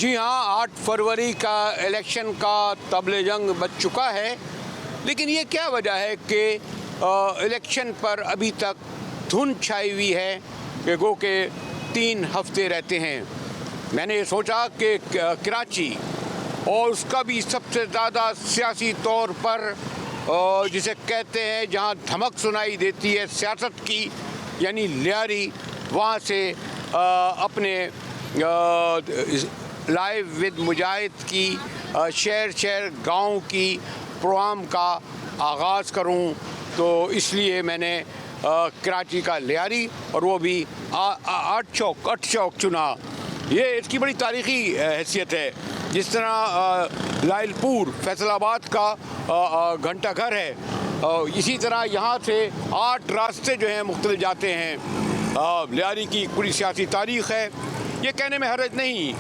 जी हाँ, 8 फरवरी का इलेक्शन का तबले जंग बच चुका है, लेकिन ये क्या वजह है कि इलेक्शन पर अभी तक धुंध छाई हुई है कि गो के 3 हफ्ते रहते हैं। मैंने ये सोचा कि कराची और उसका भी सबसे ज़्यादा सियासी तौर पर जिसे कहते हैं जहाँ धमक सुनाई देती है सियासत की, यानी लियारी, वहाँ से अपने लाइव विद मुजाहिद की शहर शहर गांव की प्रोग्राम का आगाज़ करूं, तो इसलिए मैंने कराची का लियारी और वो भी 8 चौक चुना। ये इसकी बड़ी तारीख़ी हैसियत है। जिस तरह लाइलपुर फैसलाबाद का घंटा घर है, इसी तरह यहाँ से 8 रास्ते जो हैं मुख्तलिफ जाते हैं। लियारी की पूरी सियासी तारीख़ है। ये कहने में हर्ज नहीं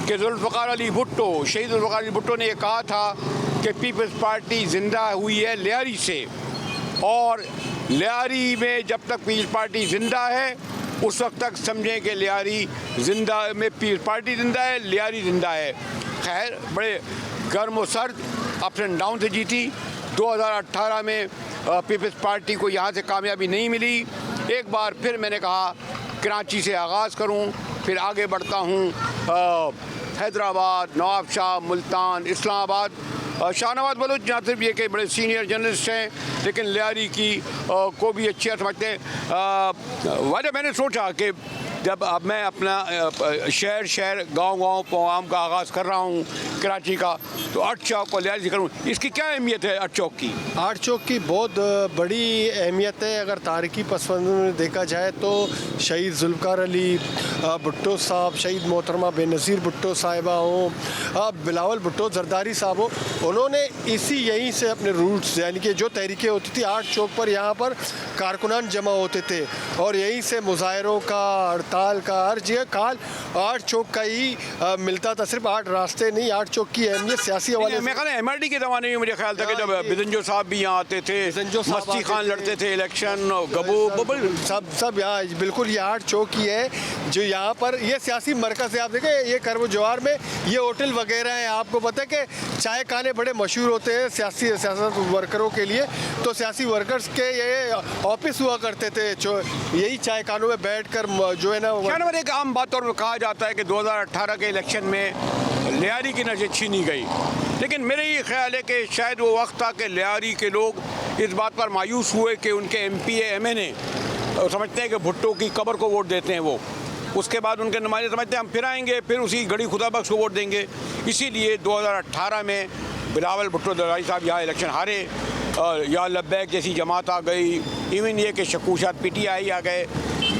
कि जुल्फ़िकार अली भुट्टो, शहीद जुल्फ़िकार अली भुट्टो ने ये कहा था कि पीपल्स पार्टी ज़िंदा हुई है लियारी से, और लियारी में जब तक पीपल्स पार्टी ज़िंदा है उस वक्त तक समझें कि लियारी ज़िंदा में पीपल्स पार्टी ज़िंदा है, लियारी ज़िंदा है। खैर, बड़े गर्म और सर्द अप एंड डाउन से जीती। 2018 में पीपल्स पार्टी को यहाँ से कामयाबी नहीं मिली। एक बार फिर मैंने कहा कराची से आगाज़ करूँ, फिर आगे बढ़ता हूँ हैदराबाद, नवाबशाह, मुल्तान, इस्लामाबाद। शाहनवाज बलूच जहाँ सिर्फ ये कि बड़े सीनियर जर्नलिस्ट हैं, लेकिन लियारी की को भी अच्छी समझते हैं। वजह मैंने सोचा कि जब अब मैं अपना शहर शहर गांव प्रोग्राम का आगाज़ कर रहा हूँ कराची का, तो 8 चौक को लियारी से करूँ। इसकी क्या अहमियत है 8 चौक की? 8 चौक की बहुत बड़ी अहमियत है। अगर तारीख़ी पसमंज़र में देखा जाए तो शहीद जुल्फ़िकार अली भुट्टो साहब, शहीद मोहतरमा बेनज़ीर भुट्टो साहिबा हों, बिलावल भुट्टो जरदारी साहब हो, उन्होंने यहीं से अपने रूट्स, यानी कि जो तहरीकें होती थी 8 चौक पर, यहाँ पर कारकुनान जमा होते थे और यहीं से मुजाहरों का, हड़ताल का, हर जगह काल 8 चौक का ही मिलता था। सिर्फ 8 रास्ते नहीं, 8 चौक की अहमियत सियासी हवाले। मैं कहना MRD के ज़माने में मुझे ख्याल था कि जब बिजंजो साहब भी यहाँ आते थे, मस्ती खान लड़ते थे इलेक्शन, गबू सब यहाँ बिल्कुल ये 8 चौक ही है जो यहाँ पर ये सियासी मरकज़ है। आप देखें ये करव जवार में ये होटल वगैरह हैं। आपको पता है कि चाय खाने बड़े मशहूर होते हैं सियासत वर्करों के लिए, तो सियासी वर्कर्स के ये ऑफिस हुआ करते थे, यही चाय खानों में बैठ कर जो है ना। एक आम बात तौर पर कहा जाता है कि 2018 के इलेक्शन में लियारी की नज़र छीनी गई, लेकिन मेरा ये ख्याल है कि शायद वो वक्त था कि लियारी के लोग इस बात पर मायूस हुए कि उनके MP MNA समझते हैं कि भुट्टो की कब्र को वोट देते हैं वो, उसके बाद उनके नुमाइंदे समझते हैं हम फिर आएंगे, फिर उसी गड़ी खुदा बख्श को वोट देंगे। इसीलिए 2018 में बिलावल भुट्टो जरदारी साहब यहाँ इलेक्शन हारे, या लब्बैक जैसी जमात आ गई, इवन ये कि शकूशात PTI आ गए।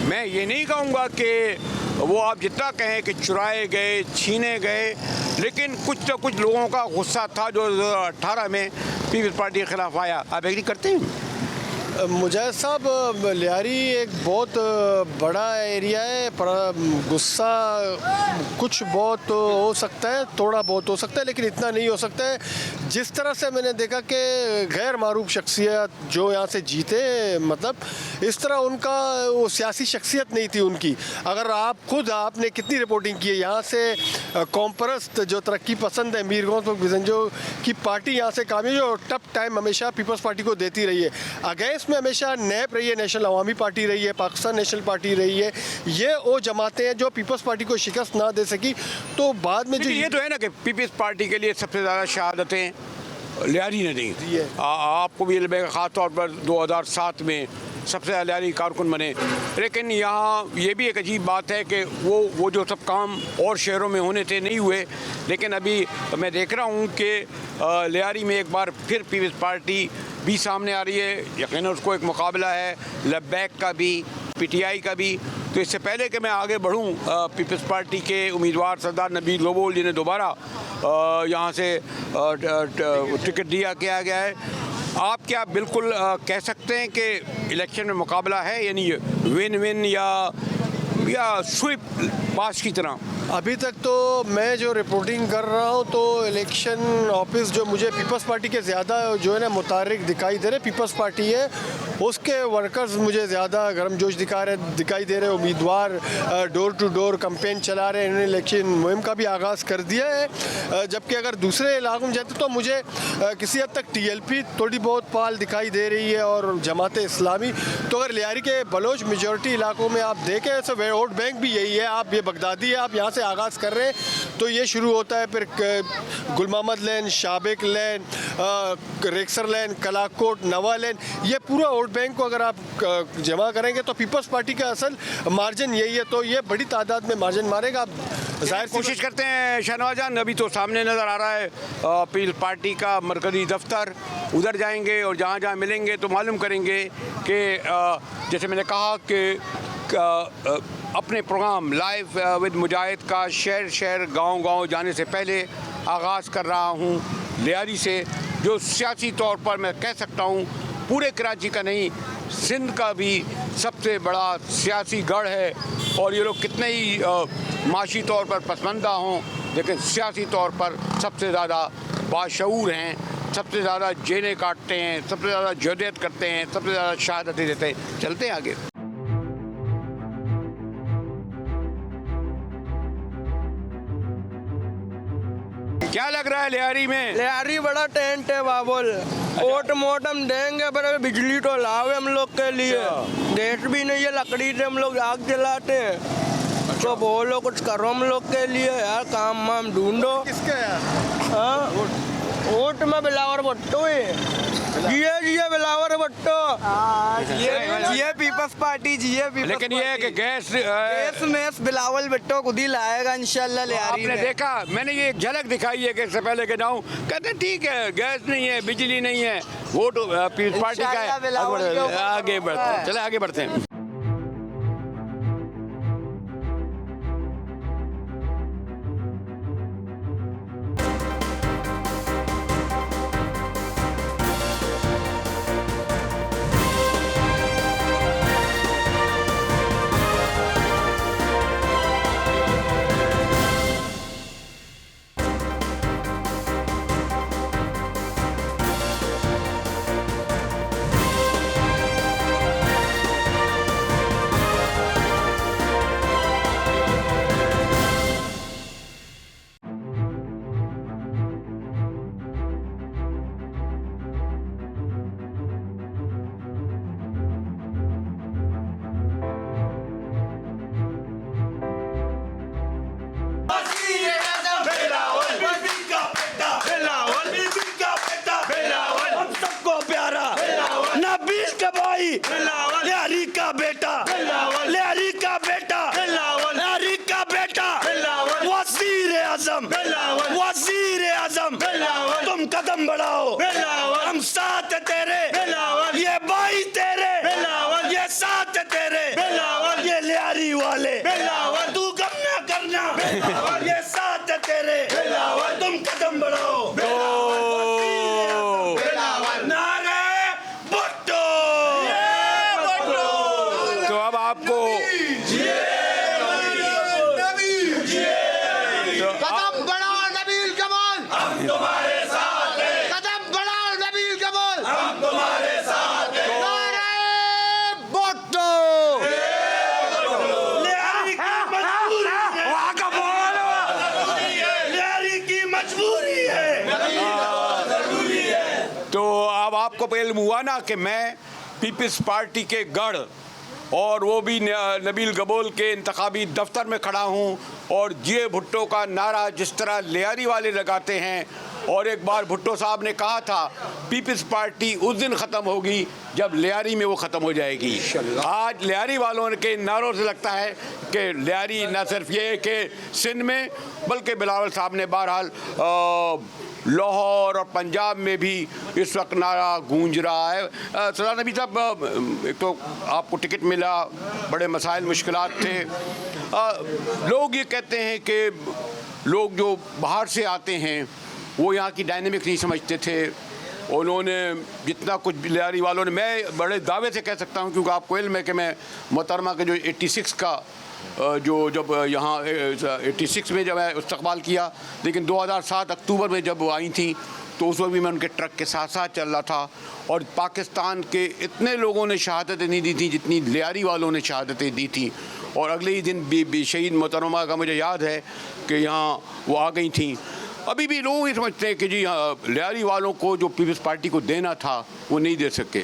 मैं ये नहीं कहूँगा कि वो आप जितना कहें कि चुराए गए, छीने गए, लेकिन कुछ तो कुछ लोगों का गुस्सा था जो 2018 में पीपल्स पार्टी के खिलाफ आया। आप एग्री करते हैं? मुजाहिद साहब, लियारी एक बहुत बड़ा एरिया है, पर गुस्सा कुछ बहुत हो सकता है, थोड़ा बहुत हो सकता है, लेकिन इतना नहीं हो सकता है। जिस तरह से मैंने देखा कि गैर मारूफ शख्सियत जो यहाँ से जीते, मतलब इस तरह उनका वो सियासी शख्सियत नहीं थी उनकी। अगर आपने कितनी रिपोर्टिंग की है यहाँ से, कौमपरस्त जो तरक्की पसंद है मीरगंज बिजंजो की पार्टी यहाँ से कामयाब और टफ टाइम हमेशा पीपल्स पार्टी को देती रही है। अगेंस्ट में हमेशा नैप रही है, नेशनल अवामी पार्टी रही है, पाकिस्तान नेशनल पार्टी रही है। ये वो जमातें हैं जो पीपल्स पार्टी को शिकस्त ना दे सकी। तो बाद में जो ये तो है ना कि पीपल्स पार्टी के लिए सबसे ज़्यादा शहादतें लियारी ने दी है। आपको भी लगेगा, ख़ास तौर पर 2007 में सबसे ज़्यादा लियारी कारकुन बने। लेकिन यहाँ ये भी एक अजीब बात है कि वो जो सब काम और शहरों में होने थे नहीं हुए, लेकिन अभी मैं देख रहा हूँ कि लियारी में एक बार फिर पीपल्स पार्टी भी सामने आ रही है। यकीनन उसको एक मुकाबला है लब्बैक का भी, PTI का भी। तो इससे पहले कि मैं आगे बढ़ूँ, पीपल्स पार्टी के उम्मीदवार सरदार नबील लोबोल जिन्हें दोबारा यहाँ से टिकट किया गया है, आप क्या बिल्कुल कह सकते हैं कि इलेक्शन में मुकाबला है, यानी विन विन या स्वीप पास की तरह? अभी तक तो मैं जो रिपोर्टिंग कर रहा हूँ तो इलेक्शन ऑफिस जो मुझे पीपल्स पार्टी के ज़्यादा जो है ना मुतारिक दिखाई दे रहे, पीपल्स पार्टी है उसके वर्कर्स मुझे ज़्यादा गर्मजोश दिखाई दे रहे। उम्मीदवार डोर टू डोर कैंपेन चला रहे हैं, इन्होंने इलेक्शन मुहिम का भी आगाज़ कर दिया है। जबकि अगर दूसरे इलाकों में जाते तो मुझे किसी हद तक TLP थोड़ी बहुत पाल दिखाई दे रही है और जमात इस्लामी। तो अगर लियारी के बलोच मेजॉरिटी इलाकों में आप देखें तो वोट बैंक भी यही है। आप ये बगदादी है, आप यहाँ से आगाज़ कर रहे हैं तो ये शुरू होता है फिर गुल मोहम्मद लेन, शाबिक लेन, रेक्सर लेन, कलाकोट, नवा लेन, ये पूरा वोट बैंक को अगर आप जमा करेंगे तो पीपल्स पार्टी का असल मार्जिन यही है। तो ये बड़ी तादाद में मार्जिन मारेगा। आप जाहिर कोशिश करते हैं शहनवाज जान, अभी तो सामने नज़र आ रहा है पीपल्स पार्टी का मरकज़ी दफ्तर, उधर जाएंगे और जहाँ जहाँ मिलेंगे तो मालूम करेंगे कि जैसे मैंने कहा कि अपने प्रोग्राम लाइव विद मुजाहिद का शहर शहर गांव गांव जाने से पहले आगाज़ कर रहा हूं लियारी से, जो सियासी तौर पर मैं कह सकता हूं पूरे कराची का नहीं सिंध का भी सबसे बड़ा सियासी गढ़ है। और ये लोग कितने ही माशी तौर पर पसमानदा हों लेकिन सियासी तौर पर सबसे ज़्यादा बाशऊर हैं, सबसे ज़्यादा जेनें काटते हैं, सबसे ज़्यादा जदयत करते हैं, सबसे ज़्यादा शहादतें देते हैं। चलते हैं आगे। क्या लग रहा है लियारी में? लियारी बड़ा टेंट है बाबुल, वोट मोटम देंगे पर बिजली तो लाओ हम लोग के लिए। गैस भी नहीं है, लकड़ी से हम लोग आग जलाते हैं। तो बोलो कुछ करो हम लोग के लिए यार, काम वाम ढूंढो। किसका यार? हाँ वोट में बिलावर भट्टो है, जिये बिलावर भट्टो, जिये पीपल्स पार्टी, जिये पीपल्स। लेकिन ये है कि गैस में बिलावल भट्टो खुद ही लाएगा इंशाल्लाह लियारी आपने में। देखा, मैंने ये एक झलक दिखाई है कि इससे पहले के जाऊँ, कहते ठीक है गैस नहीं है, बिजली नहीं है, वोट पीपल्स पार्टी का है। आगे बढ़ते हैं, चले आगे बढ़ते हैं। लियारी का बेटा, लियारी का बेटा, लियारी का बेटा, वज़ीर आज़म, वज़ीर आज़म, तुम कदम बढ़ाओ, हम साथ तेरे, ये भाई तेरे, ये साथ तेरे, ये लियारी वाले, तू गम ना करना, ये साथ तेरे, तुम कदम बढ़ाओ। आपको पहले हुआ ना कि मैं पीपल्स पार्टी के गढ़ और वो भी नबील गबोल के इंतखाबी दफ्तर में खड़ा हूँ और जे भुट्टो का नारा जिस तरह लियारी वाले लगाते हैं। और एक बार भुट्टो साहब ने कहा था पीपल्स पार्टी उस दिन ख़त्म होगी जब लियारी में वो ख़त्म हो जाएगी। आज लियारी वालों के नारों से लगता है कि लियारी न सिर्फ ये कि सिंध में बल्कि बिलावल साहब ने बहरहाल लाहौर और पंजाब में भी इस वक्त नारा गूंज रहा है। सदार नबी साहब, एक तो आपको टिकट मिला, बड़े मसाइल मुश्किलात थे, लोग ये कहते हैं कि लोग जो बाहर से आते हैं वो यहाँ की डायनेमिक नहीं समझते थे। उन्होंने जितना कुछ लियारी वालों ने, मैं बड़े दावे से कह सकता हूँ क्योंकि आपको इल्म है कि मैं मोहतरमा के जो 86 का जो जब यहाँ 86 में जब इस्तकबाल किया, लेकिन 2007 अक्टूबर में जब वो आई थी तो उस वक्त भी मैं उनके ट्रक के साथ साथ चल रहा था। और पाकिस्तान के इतने लोगों ने शहादतें नहीं दी थी जितनी लियारी वालों ने शहादतें दी थी। और अगले ही दिन भी शहीद मोहतरमा का मुझे याद है कि यहाँ वो आ गई थी। अभी भी लोग ये समझते हैं कि जी लियारी वालों को जो पीपल्स पार्टी को देना था वो नहीं दे सके।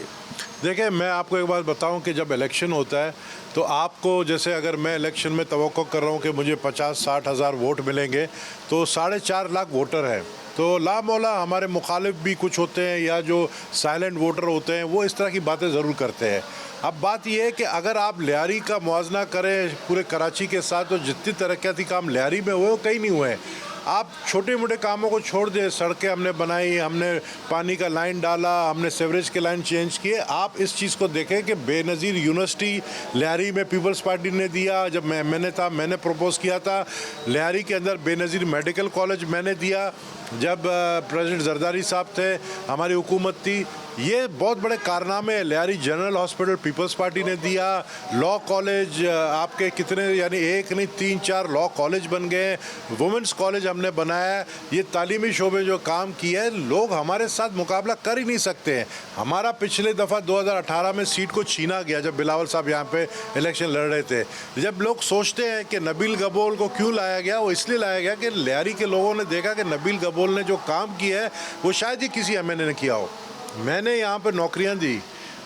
देखिए, मैं आपको एक बात बताऊं कि जब इलेक्शन होता है तो आपको, जैसे अगर मैं इलेक्शन में तवक्को कर रहा हूं कि मुझे 50-60 हज़ार वोट मिलेंगे, तो 4.5 लाख वोटर हैं। तो लामौला हमारे मुखालिफ भी कुछ होते हैं या जो साइलेंट वोटर होते हैं वो इस तरह की बातें ज़रूर करते हैं। अब बात यह है कि अगर आप लियारी का मुआवजा करें पूरे कराची के साथ, तो जितनी तरक्याती काम लियारी में हुए वो कहीं नहीं हुए हैं। आप छोटे मोटे कामों को छोड़ दें, सड़कें हमने बनाई, हमने पानी का लाइन डाला, हमने सीवरेज के लाइन चेंज किए। आप इस चीज़ को देखें कि बेनज़ीर यूनिवर्सिटी लियारी में पीपल्स पार्टी ने दिया। जब मैंने प्रपोज़ किया था, लियारी के अंदर बेनज़ीर मेडिकल कॉलेज मैंने दिया। जब प्रेसिडेंट जरदारी साहब थे, हमारी हुकूमत थी। ये बहुत बड़े कारनामे हैं। लियारी जनरल हॉस्पिटल पीपल्स पार्टी ने दिया। लॉ कॉलेज आपके कितने, यानी एक नहीं 3-4 लॉ कॉलेज बन गए। वुमेंस कॉलेज हमने बनाया। ये तालीमी शोबे जो काम किया है, लोग हमारे साथ मुकाबला कर ही नहीं सकते हैं। हमारा पिछले दफ़ा 2018 में सीट को छीना गया जब बिलावल साहब यहाँ पे इलेक्शन लड़ रहे थे। जब लोग सोचते हैं कि नबील गबोल को क्यों लाया गया, वो इसलिए लाया गया कि लियारी के लोगों ने देखा कि नबील गबोल ने जो काम किया है वो शायद ही किसी एमएनए ने किया हो। मैंने यहाँ पर नौकरियाँ दी,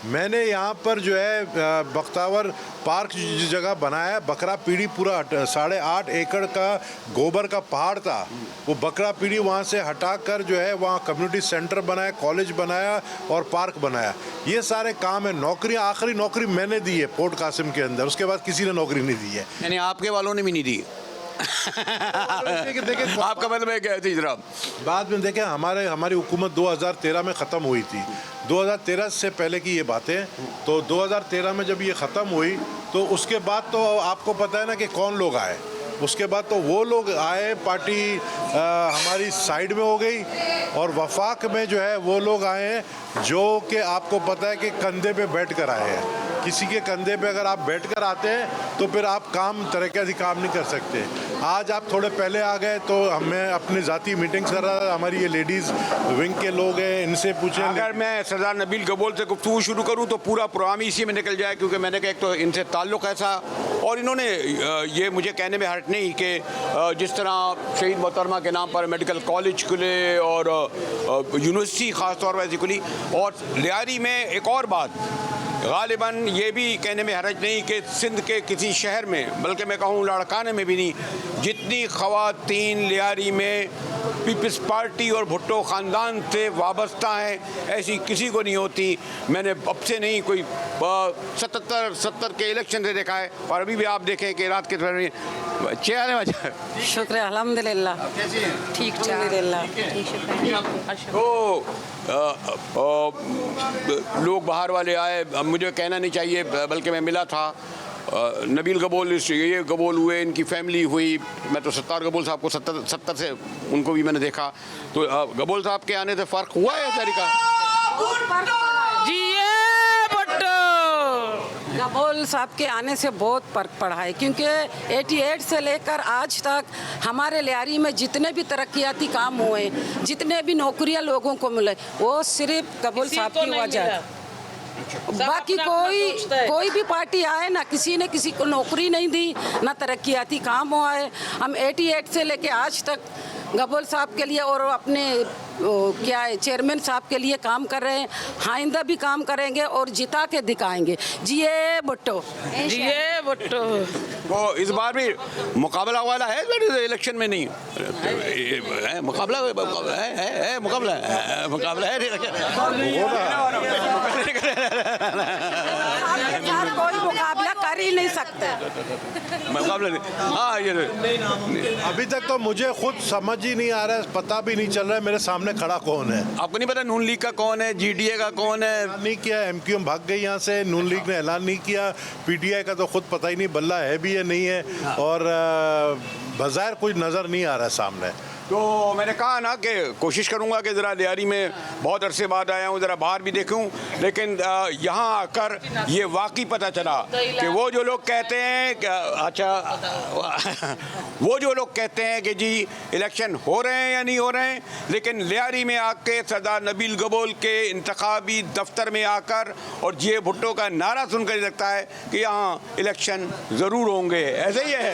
मैंने यहाँ पर जो है बख्तावर पार्क जिस जगह बनाया, बकरा पीढ़ी पूरा 8.5 एकड़ का गोबर का पहाड़ था, वो बकरा पीढ़ी वहाँ से हटाकर जो है वहाँ कम्युनिटी सेंटर बनाया, कॉलेज बनाया और पार्क बनाया। ये सारे काम है। नौकरियाँ, आखिरी नौकरी मैंने दी है पोर्ट कासिम के अंदर, उसके बाद किसी ने नौकरी नहीं दी है। यानी आपके वालों ने भी नहीं दी। देखिए आपका मतलब है क्या थी जरा? बाद में देखें, हमारी हुकूमत 2013 में ख़त्म हुई थी। 2013 से पहले की ये बातें, तो 2013 में जब ये ख़त्म हुई तो उसके बाद तो आपको पता है ना कि कौन लोग आए। उसके बाद तो वो लोग आए, पार्टी हमारी साइड में हो गई और वफाक में जो है वो लोग आए हैं जो कि आपको पता है कि कंधे पे बैठ कर आए हैं। किसी के कंधे पे अगर आप बैठ कर आते हैं तो फिर आप तरीके से काम नहीं कर सकते। आज आप थोड़े पहले आ गए तो मैं अपनी ज़ाती मीटिंग्स कर रहा था, हमारी ये लेडीज़ विंग के लोग हैं, इनसे पूछें। अगर मैं सरदार नबील गबोल से गुफ्तगू शुरू करूँ तो पूरा प्रोग्राम इसी में निकल जाए, क्योंकि मैंने कहा एक तो इनसे ताल्लुक़ ऐसा, और इन्होंने ये मुझे कहने में हर्ट नहीं कि जिस तरह शहीद मोहतरमा के नाम पर मेडिकल कॉलेज खुले और यूनिवर्सिटी ख़ास तौर पर ऐसी खुली। और लियारी में एक और बात, गालिबन ये भी कहने में हरज नहीं कि सिंध के किसी शहर में, बल्कि मैं कहूँ लाड़काने में भी नहीं, जितनी ख़वातीन लियारी में पीपल्स पार्टी और भुट्टो ख़ानदान से वाबस्ता हैं, ऐसी किसी को नहीं होती। मैंने अब से नहीं, कोई 77 के इलेक्शन से देखा है। और अभी भी आप देखें कि रात के चेहरे में शुक्र अल्हम्दुलिल्लाह ठीक अल्हम्दुलिल्लाह। तो लोग बाहर वाले आए, मुझे कहना नहीं चाहिए, बल्कि मैं मिला था नबील गबोल, ये गबोल हुए, इनकी फैमिली हुई। मैं तो सत्तार गबोल साहब को 70 से उनको भी मैंने देखा। तो गबोल साहब के आने से फ़र्क हुआ है तरीका? गबोल साहब के आने से बहुत फ़र्क पड़ा है, क्योंकि 88 से लेकर आज तक हमारे लियारी में जितने भी तरक्याती काम हुए, जितने भी नौकरियां लोगों को मिले, वो सिर्फ गबोल साहब की वजह। बाकी कोई भी पार्टी आए ना, किसी ने किसी को नौकरी नहीं दी, ना तरक्याती काम हुआ है। हम 88 से लेके आज तक गबोल साहब के लिए और अपने क्या है चेयरमैन साहब के लिए काम कर रहे हैं। आइंदा भी काम करेंगे और जिता के दिखाएंगे। जिए भुट्टो, जिए भुट्टो। तो इस बार भी मुकाबला वाला है इलेक्शन में? नहीं है मुकाबला, है मुकाबला है कोई मुकाबला कर ही नहीं सकते। मुकाबला हाँ, ये अभी तक तो मुझे खुद समझ ही नहीं आ रहा है, पता भी नहीं चल रहा है मेरे सामने खड़ा कौन है। आपको नहीं पता नून लीग का कौन है, जीडीए का कौन है? नहीं किया, एमक्यूएम भाग गई यहाँ से, नून लीग ने ऐलान नहीं किया, पीटीआई का तो खुद पता ही नहीं बल्ला है भी या नहीं है, और बाज़ाहिर कुछ नज़र नहीं आ रहा है सामने। तो मैंने कहा ना कि कोशिश करूंगा कि ज़रा लियारी में बहुत अरसे बाद आया हूँ, ज़रा बाहर भी देखूँ, लेकिन यहाँ आकर ये वाकई पता चला कि वो जो लोग कहते हैं कि अच्छा वो जो लोग कहते हैं कि जी इलेक्शन हो रहे हैं या नहीं हो रहे हैं, लेकिन लियारी में आके सरदार नबील गबोल के इंतखाबी दफ्तर में आकर और जे भुट्टो का नारा सुनकर लगता है कि यहाँ इलेक्शन ज़रूर होंगे। ऐसे ही है।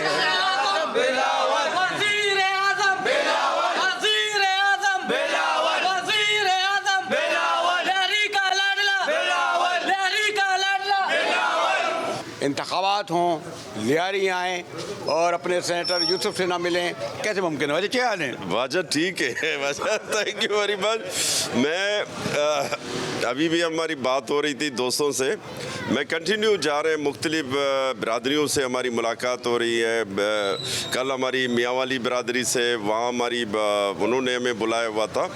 इंतखाबात हों, लियारी आएँ और अपने सेनेटर यूसुफ से ना मिलें, कैसे मुमकिन है? वजह क्या हाल है? वाजा ठीक है, वाजा थैंक यू वेरी मच। मैं अभी भी हमारी बात हो रही थी दोस्तों से, मैं कंटिन्यू जा रहे हैं, मुख्तलिफ बिरादरियों से हमारी मुलाकात हो रही है। कल हमारी मियाँ वाली बिरादरी से वहाँ हमारी उन्होंने हमें बुलाया हुआ था,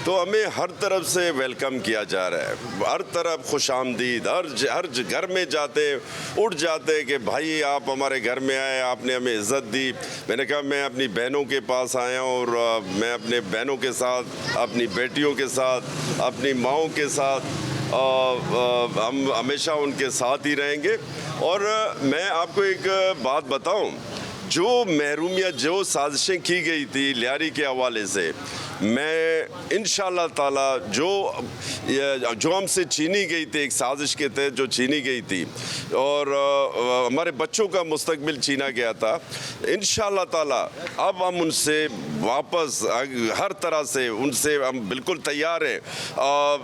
तो हमें हर तरफ से वेलकम किया जा रहा है, हर तरफ खुश आमदीद, हर घर में जाते उठ जाते कि भाई आप हमारे घर में आए, आपने हमें इज़्ज़त दी। मैंने कहा मैं अपनी बहनों के पास आया हूँ और मैं अपने बहनों के साथ, अपनी बेटियों के साथ, अपनी माँओं के साथ हम हमेशा उनके साथ ही रहेंगे। और मैं आपको एक बात बताऊं, जो महरूमियत, जो साजिशें की गई थी लियारी के हवाले से, मैं इंशाअल्लाह ताला जो हमसे छीनी गई थी, एक साजिश के तहत जो छीनी गई थी और हमारे बच्चों का मुस्तकबिल छीना गया था, इंशाअल्लाह ताला अब हम उनसे वापस हर तरह से उनसे हम बिल्कुल तैयार हैं।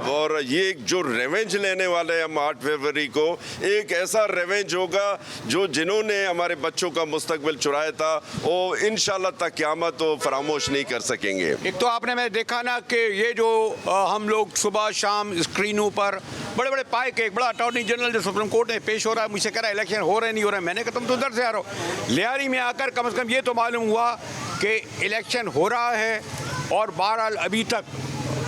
और ये एक जो रिवेंज लेने वाले हैं हम 8 फरवरी को, एक ऐसा रिवेंज होगा जो जिन्होंने हमारे बच्चों का मुस्तकबिल चुराया था वो इंशाअल्लाह तक क़यामत वो फरामोश नहीं कर सकेंगे। एक तो आपने मैं देखा ना कि ये जो हम लोग सुबह शाम स्क्रीनों पर बड़े बड़े पाए के एक बड़ा अटॉर्नी जनरल जो सुप्रीम कोर्ट में पेश हो रहा है, मुझसे कह रहा है इलेक्शन हो रहे नहीं हो रहे। मैंने कहा तुम तो उधर से आ रहे हो, लियारी में आकर कम से कम ये तो मालूम हुआ कि इलेक्शन हो रहा है। और बहरहाल अभी तक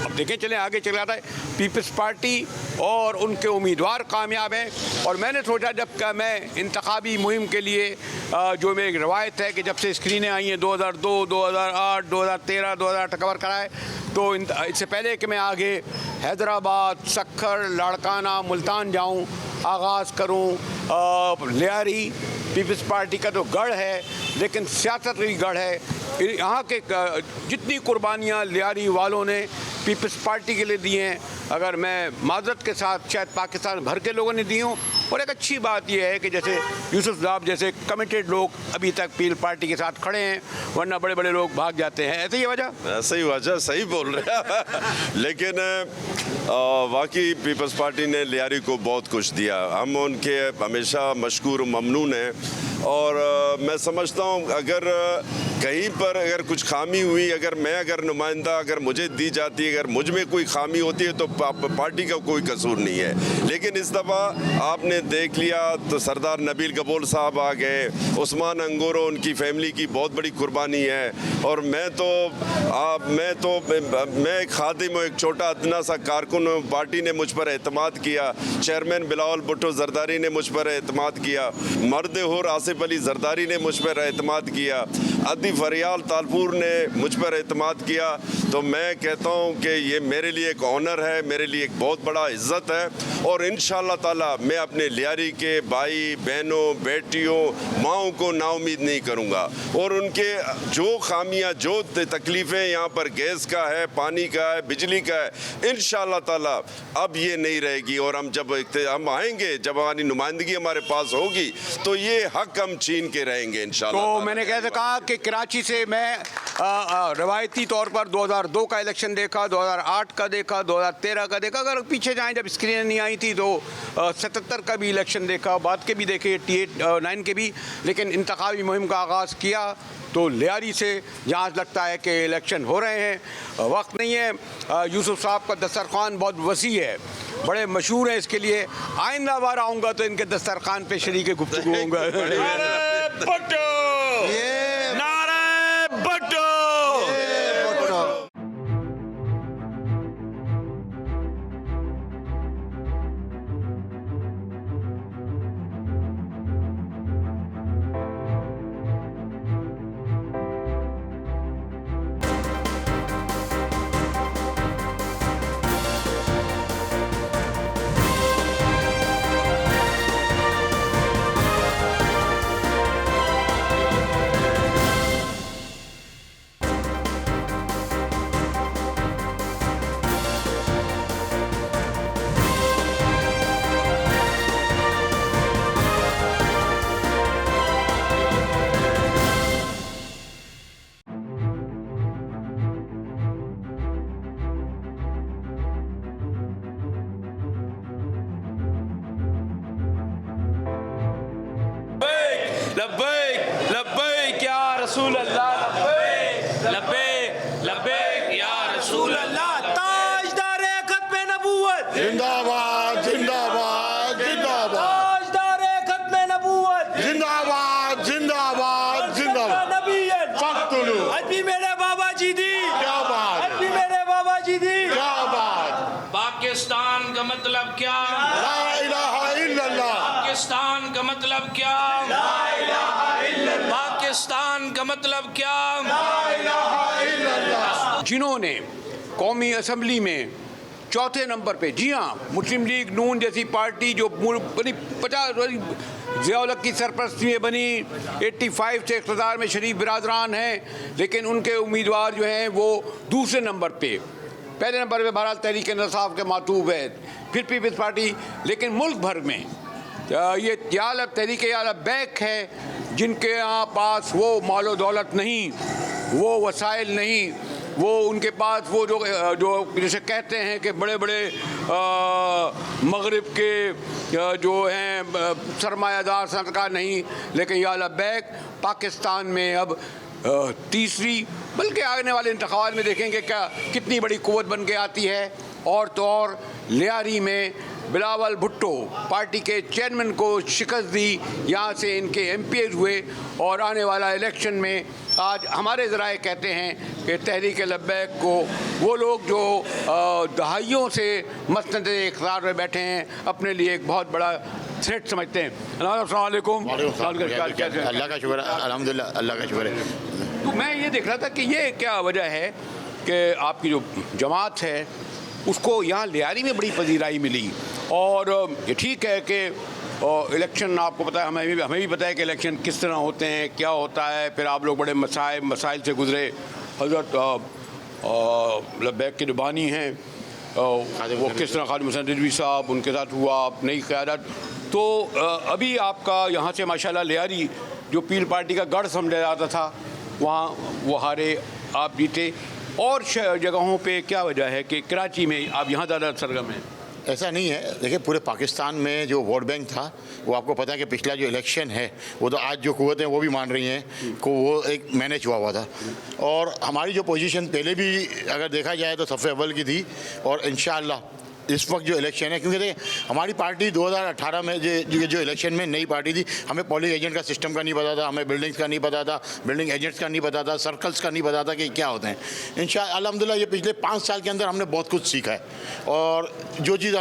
अब देखें चलें आगे चले आता है, पीपल्स पार्टी और उनके उम्मीदवार कामयाब हैं। और मैंने सोचा जब का मैं इंतखाबी मुहिम के लिए जो मेरी रवायत है कि जब से स्क्रीनें आई हैं 2002, 2008, 2013, 2008 कवर कराए, तो इससे पहले कि मैं आगे हैदराबाद, सक्खर, लाड़काना, मुल्तान जाऊं, आगाज़ करूं, लियारी पीपल्स पार्टी का तो गढ़ है, लेकिन सियासत भी गढ़ है। यहाँ के जितनी कुर्बानियाँ लियारी वालों ने पीपल्स पार्टी के लिए दी हैं, अगर मैं माजरत के साथ शायद पाकिस्तान भर के लोगों ने दी हूँ। और एक अच्छी बात यह है कि जैसे यूसुफ साहब जैसे कमिटेड लोग अभी तक पीपल्स पार्टी के साथ खड़े हैं, वरना बड़े बड़े लोग भाग जाते हैं। ऐसे ही वजह, ऐसे ही वजह, सही बोल रहे हैं। लेकिन वाकई पीपल्स पार्टी ने लियारी को बहुत कुछ दिया, हम उनके हमेशा मशकूर ममनून हैं। और मैं समझता हूँ अगर कहीं पर अगर कुछ खामी हुई, अगर नुमाइंदा अगर मुझे दी जाती है, अगर मुझ में कोई खामी होती है तो पार्टी का कोई कसूर नहीं है। लेकिन इस दफ़ा आपने देख लिया तो सरदार नबील गबोल साहब आ गए, उस्मान अंगोरो उनकी फैमिली की बहुत बड़ी कुर्बानी है। और मैं एक खादिम हूँ, एक छोटा अदना सा कारकुन हूँ, पार्टी ने मुझ पर एतमाद किया, चेयरमैन बिलावल भुट्टो जरदारी ने मुझ पर एतमाद किया, मर्द हुर आसिफ अली जरदारी ने मुझ पर एतमाद किया, अदी फरियाल तालपुर ने मुझ पर एतमाद किया। तो मैं कहता हूँ कि ये मेरे लिए एक ऑनर है, मेरे लिए एक बहुत बड़ा इज़्ज़त है। और इंशाअल्लाह ताला मैं अपने लियारी के भाई बहनों बेटियों माओं को नाउमीद नहीं करूँगा। और उनके जो खामियाँ जो तकलीफ़ें यहाँ पर गैस का है, पानी का है, बिजली का है, इंशाअल्लाह ताला अब ये नहीं रहेगी। और हम आएंगे, जब हमारी नुमाइंदगी हमारे पास होगी तो ये हक हम छीन के रहेंगे इंशाअल्लाह। तो मैंने कैसे कहा कि कराची से मैं रवायती तौर पर 2002 का इलेक्शन देखा, 2008 का देखा, 2013 का देखा, अगर पीछे जाएं जब स्क्रीन नहीं आई थी तो 77 का भी इलेक्शन देखा, बाद के भी देखे, 89 के भी। लेकिन इंतखाबी मुहिम का आगाज़ किया तो लियारी से जहाँ लगता है कि इलेक्शन हो रहे हैं, वक्त नहीं है। यूसुफ साहब का दस्तरखान बहुत वसी है, बड़े मशहूर हैं इसके लिए। आइंदा बार आऊँगा तो इनके दस्तरखान पे शरीक गुफ्तगू होऊंगा। लब्बैक लब्बैक या रसूल अल्लाह, लब्बैक लब्बैक लब्बैक या रसूल अल्लाह। ताजदार खत्म नबूवत जिंदाबाद जिंदाबाद जिंदाबाद ताजदार खत्म नबूवत जिंदाबाद जिंदाबाद जिंदाबाद नबीयन फख्तुलू आज भी मेरे बाबा जी दी, क्या बात आज भी मेरे बाबा जी दी। क्या बात पाकिस्तान का मतलब क्या, ला इलाहा इल्लल्लाह पाकिस्तान का मतलब क्या, पाकिस्तान का मतलब क्या। जिन्होंने कौमी असम्बली में चौथे नंबर पे, जी हाँ, मुस्लिम लीग नून जैसी पार्टी जो बनी 50 ज़िया-उल-हक की सरपरस्ती में बनी, 85 से इक़्तिदार में शरीफ बिरादरान हैं, लेकिन उनके उम्मीदवार जो हैं वो दूसरे नंबर पे, पहले नंबर पे बहरहाल तहरीक इंसाफ के मातूब है, फिर पीपल्स पार्टी। लेकिन मुल्क भर में ये यालब तहरीक यालब बैक है जिनके यहाँ पास वो मालो दौलत नहीं, वो वसाइल नहीं, वो उनके पास वो जो जैसे कहते हैं कि बड़े बड़े मगरिब के जो हैं सरमायादार सनतकार नहीं, लेकिन यालब बैक पाकिस्तान में अब तीसरी, बल्कि आने वाले इंतखाबात में देखेंगे क्या कितनी बड़ी कुव्वत बन के आती है। और तो और लियारी में बिलावल भुट्टो पार्टी के चेयरमैन को शिकस्त दी, यहाँ से इनके एमपीएज हुए, और आने वाला इलेक्शन में आज हमारे ज़राए कहते हैं कि तहरीक लब्बैक को वो लोग जो दहाइयों से मसनद इक़्तिदार में बैठे हैं अपने लिए एक बहुत बड़ा थ्रेट समझते हैं। अस्सलाम वालेकुम। अल्लाह का शुक्र है, अल्हम्दुलिल्लाह, अल्लाह का शुक्र है। तो मैं ये देख रहा था कि ये क्या वजह है कि आपकी जो जमात है उसको यहाँ लियारी में बड़ी पजीराई मिली, और ये ठीक है कि इलेक्शन आपको पता है, हमें भी पता है कि इलेक्शन किस तरह होते हैं, क्या होता है, फिर आप लोग बड़े मसाइल से गुजरे। हज़रत लब्बैक के जो बानी हैं वो किस तरह खालिद हुसैन रिजवी साहब, उनके साथ हुआ नई क़यादत। तो अभी आपका यहाँ से माशाल्लाह लियारी जो पील पार्टी का गढ़ समझा जाता था, वहाँ वो हारे, आप जीते। और जगहों पे क्या वजह है कि कराची में आप यहाँ ज़्यादा सरगर्म हैं? ऐसा नहीं है, देखिए पूरे पाकिस्तान में जो वोट बैंक था वो आपको पता है कि पिछला जो इलेक्शन है वो तो आज जो कुव्वतें वो भी मान रही हैं को वो एक मैनेज हुआ था, और हमारी जो पोजीशन पहले भी अगर देखा जाए तो सफ़े अव्वल की थी, और इंशाअल्लाह इस वक्त जो इलेक्शन है, क्योंकि देखिए हमारी पार्टी 2018 में जो इलेक्शन में नई पार्टी थी, हमें पॉलिंग एजेंट का सिस्टम का नहीं पता था, हमें बिल्डिंग्स का नहीं पता था, बिल्डिंग एजेंट्स का नहीं पता था, सर्कल्स का नहीं पता था कि क्या होते हैं। इंशाअल्लाह अल्हम्दुलिल्लाह ये पिछले 5 साल के अंदर हमने बहुत कुछ सीखा है, और जो चीज़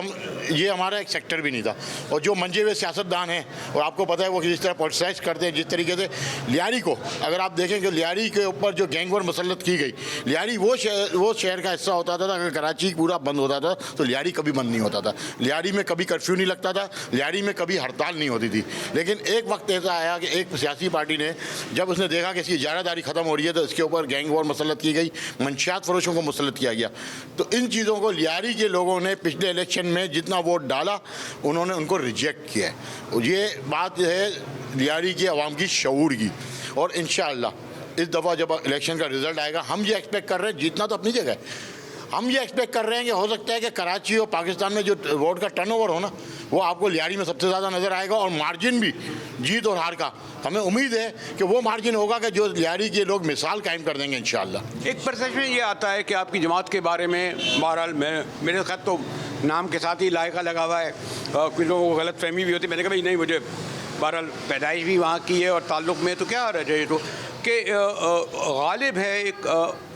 ये हमारा एक सेक्टर भी नहीं था, और जो मंजे हुए सियासतदान हैं, और आपको पता है वो जिस तरह पोलिटिसाइज करते हैं, जिस तरीके से लियारी को अगर आप देखें कि लियारी के ऊपर जो गैंग वॉर मुसल्लत की गई, लियारी वो शहर का हिस्सा होता था, अगर कराची पूरा बंद होता था तो लियारी कभी बंद नहीं होता था, लियारी में कभी कर्फ्यू नहीं लगता था, लियारी में कभी हड़ताल नहीं होती थी। लेकिन एक वक्त ऐसा आया कि एक सियासी पार्टी ने जब उसने देखा कि इसकी इजारादारी ख़त्म हो रही है तो इसके ऊपर गैंग वॉर मुसल्लत की गई, मंशियात फरोशों को मुसल्लत किया गया। तो इन चीज़ों को लियारी के लोगों ने पिछले इलेक्शन में जितना वोट डाला उन्होंने उनको रिजेक्ट किया है। ये बात है लियारी की आवाम की शऊर की, और इंशाअल्लाह इस दफ़ा जब इलेक्शन का रिज़ल्ट आएगा हम ये एक्सपेक्ट कर रहे हैं, जीतना तो अपनी जगह है, हम ये एक्सपेक्ट कर रहे हैं कि हो सकता है कि कराची और पाकिस्तान में जो वोट का टर्नओवर हो ना वो आपको लियारी में सबसे ज़्यादा नज़र आएगा, और मार्जिन भी जीत और हार का हमें उम्मीद है कि वो मार्जिन होगा कि जो लियारी के लोग मिसाल कायम कर देंगे इंशाअल्लाह। एक परसेप्शन ये आता है कि आपकी जमात के बारे में, बहरहाल मेरे साथ तो नाम के साथ ही लायका लगा हुआ है, कुछ लोगों को गलत फहमी भी होती है, मैंने कहा भाई नहीं, मुझे बहरहाल पैदाइश भी वहाँ की है और ताल्लुक़ में तो क्या रह जाए, तो कि गालिब है एक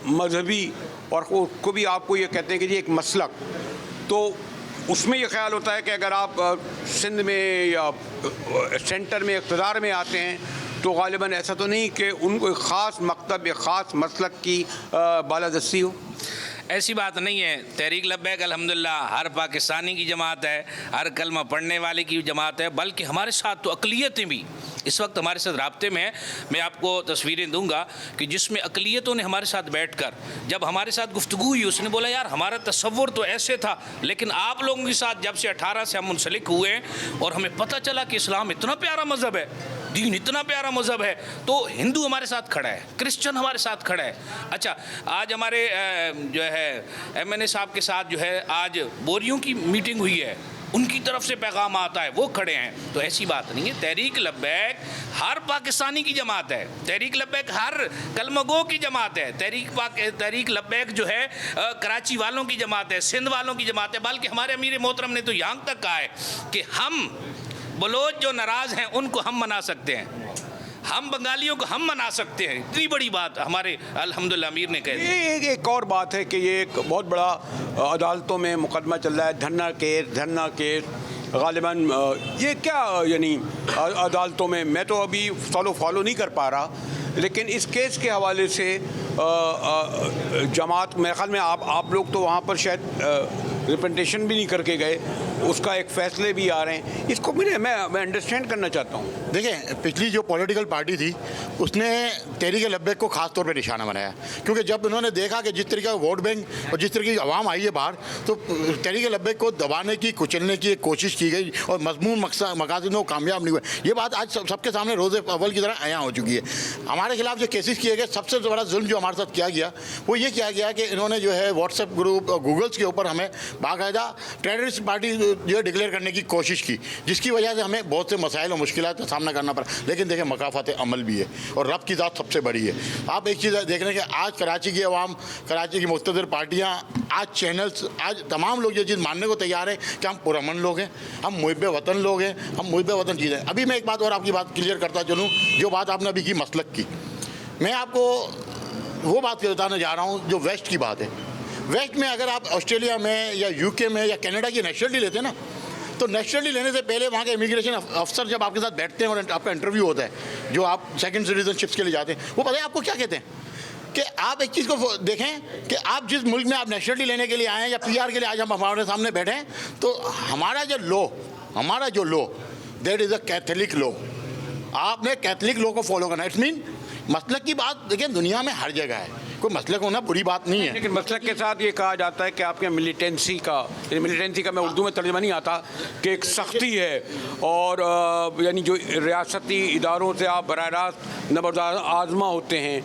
मजहबी, और को भी आपको ये कहते हैं कि जी एक मसलक, तो उसमें ये ख्याल होता है कि अगर आप सिंध में या सेंटर में इक़्तिदार में आते हैं तो गालिबन ऐसा तो नहीं कि उनको एक ख़ास मकतब, एक ख़ास मसलक की बालादस्ती हो। ऐसी बात नहीं है। तहरीक लब्बैक अल्हम्दुलिल्लाह हर पाकिस्तानी की जमात है, हर कलमा पढ़ने वाले की जमात है, बल्कि हमारे साथ तो अक़लियतें भी इस वक्त हमारे साथ राब्ते में है। मैं आपको तस्वीरें दूंगा कि जिसमें अक़लियतों ने हमारे साथ बैठकर जब हमारे साथ गुफ्तगू हुई, उसने बोला यार हमारा तसव्वुर तो ऐसे था, लेकिन आप लोगों के साथ जब से 18 से हम मुंसलिक हुए हैं और हमें पता चला कि इस्लाम इतना प्यारा मज़हब है, दीन इतना प्यारा मज़हब है, तो हिंदू हमारे साथ खड़ा है, क्रिश्चियन हमारे साथ खड़ा है। अच्छा, आज हमारे जो है MNA साहब के साथ जो है आज बोरियों की मीटिंग हुई है, उनकी तरफ से पैगाम आता है, वो खड़े हैं। तो ऐसी बात नहीं है। तहरीक लब्बैक हर पाकिस्तानी की जमात है, तहरीक लब्बैक हर कलमगो की जमात है, तहरीक लब्बैक जो है कराची वालों की जमात है, सिंध वालों की जमात है। बल्कि हमारे अमीर मोहतरम ने तो यहाँ तक कहा है कि हम बलोच जो नाराज़ हैं उनको हम मना सकते हैं, हम बंगालियों को हम मना सकते हैं। इतनी बड़ी बात हमारे अल्हम्दुलिल्लाह अमीर ने कह दी। ये एक और बात है कि ये एक बहुत बड़ा अदालतों में मुकदमा चल रहा है, धरना केस गालिबन ये क्या यानी अदालतों में, मैं तो अभी फॉलो नहीं कर पा रहा, लेकिन इस केस के हवाले से जमात मेरे ख्याल में आप लोग तो वहाँ पर शायद रिप्रेजेंटेशन भी नहीं करके गए, उसका एक फैसले भी आ रहे हैं। इसको मैं अंडरस्टैंड करना चाहता हूँ। देखिए, पिछली जो पॉलिटिकल पार्टी थी उसने तहरीक लब्बैक को खास तौर पे निशाना बनाया, क्योंकि जब उन्होंने देखा कि जिस तरीके का वोट बैंक और जिस तरीके की आवाम आई है बाहर, तो तहरीक लब्बैक को दबाने की, कुचलने की एक कोशिश की गई और मजमून मकासद में वो कामयाब नहीं हुए। ये बात आज सबके सामने रोज़े अव्वल की तरह आया हो चुकी है। हमारे खिलाफ जो केसेस किए गए, सबसे बड़ा जुल्म जो हमारे साथ किया गया वो ये किया गया कि इन्होंने जो है व्हाट्सएप ग्रुप और गूगल्स के ऊपर हमें बाकायदा टेररिस्ट पार्टी जो है डिक्लेयर करने की कोशिश की, जिसकी वजह से हमें बहुत से मसाइल और मुश्किलात का सामना करना पड़ा। लेकिन देखिए, मकाफात अमल भी है और रब की ज़ात सबसे बड़ी है। आप एक चीज़ देख रहे हैं कि आज कराची की आवाम, कराची की मुख्तलिफ पार्टियाँ, आज चैनल्स, आज तमाम लोग ये चीज़ मानने को तैयार हैं कि हम पुरअमन लोग हैं, हम मुहिब वतन लोग हैं, हम मुहिब वतन चीज़ें। अभी मैं एक बात और आपकी बात क्लियर करता चलूँ, जो बात आपने अभी की मसलक की, मैं आपको वो बात बताने जा रहा हूँ जो वेस्ट की बात है। वेस्ट में अगर आप ऑस्ट्रेलिया में या यूके में या कनाडा की नेशनलिटी लेते हैं ना, तो नेशनलिटी लेने से पहले वहाँ के इमिग्रेशन अफसर जब आपके साथ बैठते हैं और आपका इंटरव्यू होता है, जो आप सेकंड सिटीजनशिप्स के लिए जाते हैं, वो पता है आपको क्या कहते हैं कि आप एक चीज़ को देखें कि आप जिस मुल्क में आप नेशनलिटी लेने के लिए आए हैं या PR के लिए आज हम हमारे सामने बैठे हैं, तो हमारा जो law that is a Catholic law. आपने कैथलिक लॉ को फॉलो करना। इट्स मीन मसलक की बात देखिए दुनिया में हर जगह है, कोई मसलक होना बुरी बात नहीं है, लेकिन मसलक के साथ ये कहा जाता है कि आपके मिलिटेंसी का मैं उर्दू में तर्जुमा नहीं आता कि एक सख्ती है, और यानी जो रियासती इदारों से आप बराह रास्त नंबरदार आज़मा होते हैं,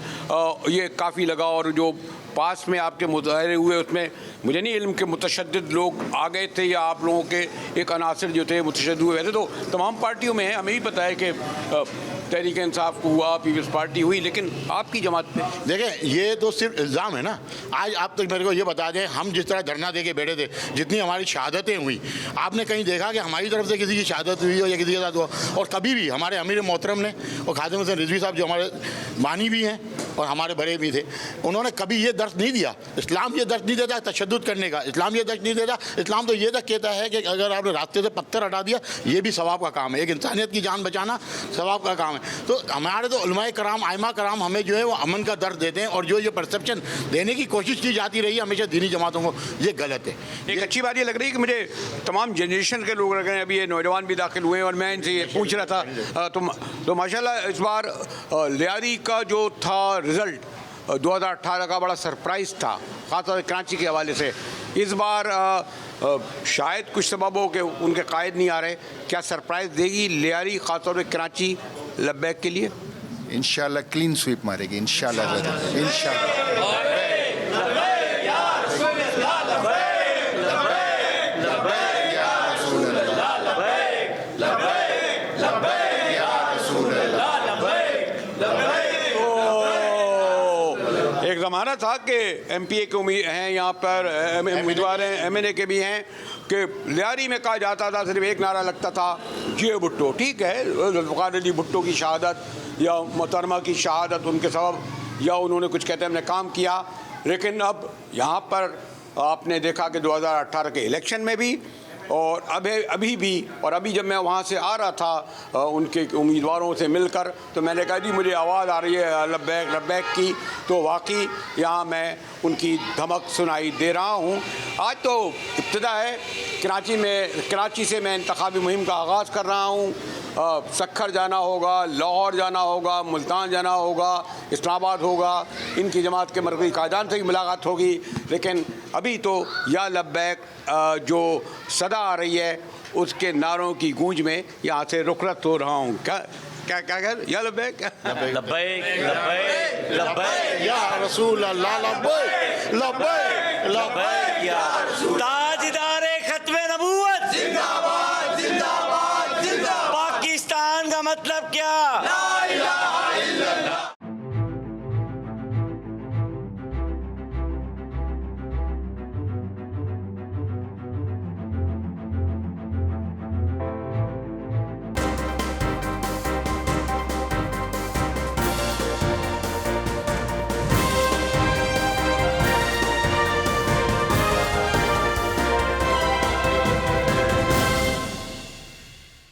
ये काफ़ी लगा। और जो पास में आपके मुजाहरे हुए उसमें मुझे नहीं इल्म के मुतशद्दिद लोग आ गए थे या आप लोगों के एक अनासर जो थे मुतशद्दिद हुए। वैसे तो तमाम पार्टियों में है, हमें ही पता है कि तहरीक इंसाफ को हुआ, पीपल्स पार्टी हुई, लेकिन आपकी जमात में देखें ये तो सिर्फ इल्ज़ाम है ना। आज आप तक मेरे को ये बता दें, हम जिस तरह धरना दे के बैठे थे, जितनी हमारी शहादतें हुई, आपने कहीं देखा कि हमारी तरफ से किसी की शहादत हुई हो या किसी के साथ हुआ? और कभी भी हमारे अमीर मोहतरम ने और खादिम हुसैन रिजवी साहब जो हमारे मानी भी हैं और हमारे बड़े भी थे, उन्होंने कभी ये दर्ज नहीं दिया। इस्लाम ये दर्ज नहीं देता तशद्दुद करने का, इस्लाम ये दर्ज नहीं देता। इस्लाम तो ये तक कहता है कि अगर आपने रास्ते से पत्थर हटा दिया, ये भी सवाब का काम है, एक इंसानियत की जान बचाना सवाब का काम है। तो हमारे तो उलमाए कराम, आइमा कराम हमें जो है वो अमन का दर्द देते हैं, और जो ये परसेप्शन देने की कोशिश की जाती रही है हमेशा दीनी जमातों को, ये गलत है। एक अच्छी बात ये लग रही है कि मुझे तमाम जनरेशन के लोग लग रहे हैं, अभी ये नौजवान भी दाखिल हुए हैं, और मैं इनसे ये पूछ रहा था तो माशाल्लाह इस बार लियारी का जो था रिज़ल्ट 2018 का बड़ा सरप्राइज़ था, ख़ासतौर से कराची के हवाले से। इस बार शायद कुछ सबबों के उनके कायद नहीं आ रहे, क्या सरप्राइज़ देगी लियारी ख़ासतौर से कराची लब्बैक के लिए? इंशाल्लाह क्लीन स्वीप मारेगी, इंशाल्लाह इंशाल्लाह। एक ज़माना था कि MPA के उम्मीद हैं, यहाँ पर उम्मीदवार हैं, MNA के भी हैं, कि लियारी में कहा जाता था, सिर्फ एक नारा लगता था, जिए भुट्टो। ठीक है, ज़ुल्फ़िकार अली भुट्टो की शहादत या मोहतरमा की शहादत उनके सबब, या उन्होंने कुछ कहते हैं हमने काम किया। लेकिन अब यहाँ पर आपने देखा कि 2018 के इलेक्शन में भी और अभी भी, और अभी जब मैं वहाँ से आ रहा था उनके उम्मीदवारों से मिलकर, तो मैंने कहा जी मुझे आवाज़ आ रही है लब्बैक लब्बैक की, तो वाकई यहाँ मैं उनकी धमक सुनाई दे रहा हूँ। आज तो इब्तिदा है, कराची से मैं इंतखाबी मुहिम का आगाज़ कर रहा हूँ। सक्खर जाना होगा, लाहौर जाना होगा, मुल्तान जाना होगा, इस्लामाबाद होगा, इनकी जमात के मरकज़ी कायदान से भी मुलाकात होगी। लेकिन अभी तो या लब्बैक जो सदा आ रही है, उसके नारों की गूंज में यहाँ से रुखरत हो रहा हूँ। क्या क्या क्या कर या लब्बैक लब्बैक लब्बैक लब्बैक या रसूल अल्लाह, लब्बैक लब्बैक लब्बैक या रसूल।